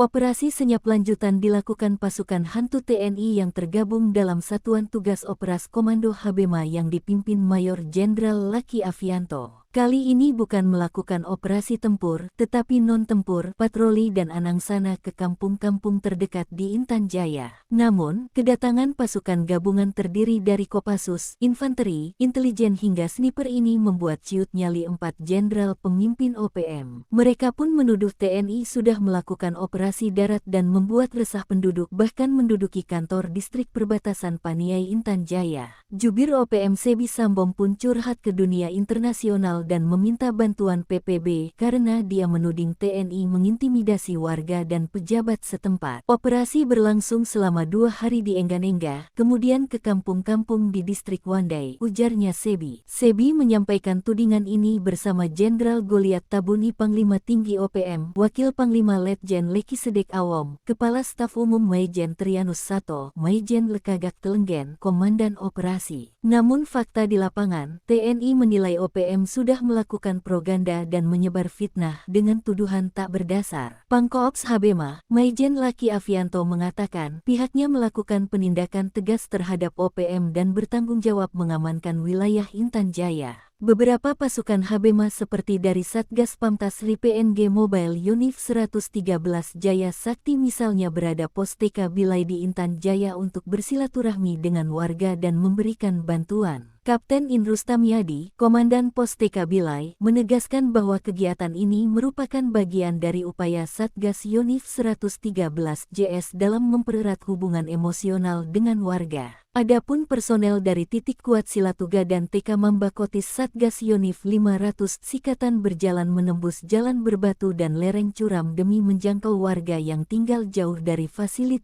Operasi senyap lanjutan dilakukan pasukan hantu TNI yang tergabung dalam Satuan Tugas Operas Komando Habema yang dipimpin Mayor Jenderal Laki Afianto. Kali ini bukan melakukan operasi tempur, tetapi non-tempur, patroli dan anangsana ke kampung-kampung terdekat di Intan Jaya. Namun, kedatangan pasukan gabungan terdiri dari Kopassus, infanteri, intelijen hingga sniper ini membuat ciut nyali 4 jenderal pemimpin OPM. Mereka pun menuduh TNI sudah melakukan operasi darat dan membuat resah penduduk bahkan menduduki kantor distrik perbatasan Paniai Intan Jaya. Jubir OPM Sebi Sambom pun curhat ke dunia internasional dan meminta bantuan PPB karena dia menuding TNI mengintimidasi warga dan pejabat setempat. Operasi berlangsung selama 2 hari di Engganengga, kemudian ke kampung-kampung di distrik Wandai, ujarnya Sebi. Sebi menyampaikan tudingan ini bersama Jenderal Goliat Tabuni Panglima Tinggi OPM, Wakil Panglima Letjen Leki Sedek Awom, Kepala Staf Umum Maijen Trianus Sato, Maijen Lekagak Telenggen, Komandan Operasi. Namun fakta di lapangan, TNI menilai OPM sudah melakukan propaganda dan menyebar fitnah dengan tuduhan tak berdasar. Pangkoops Habema, Maijen Laki Afianto mengatakan pihaknya melakukan penindakan tegas terhadap OPM dan bertanggung jawab mengamankan wilayah Intan Jaya. Beberapa pasukan Habema seperti dari Satgas Pamtasri PNG Mobile Unif 113 Jaya Sakti misalnya berada pos TK Bilai di Intan Jaya untuk bersilaturahmi dengan warga dan memberikan bantuan. Kapten Indrustam Yadi, Komandan Pos TK Bilai, menegaskan bahwa kegiatan ini merupakan bagian dari upaya Satgas Yunif 113 JS dalam mempererat hubungan emosional dengan warga. Adapun personel dari Titik Kuat Silatuga dan TK Mambakotis Satgas Yunif 500 Sikatan berjalan menembus jalan berbatu dan lereng curam demi menjangkau warga yang tinggal jauh dari fasilitas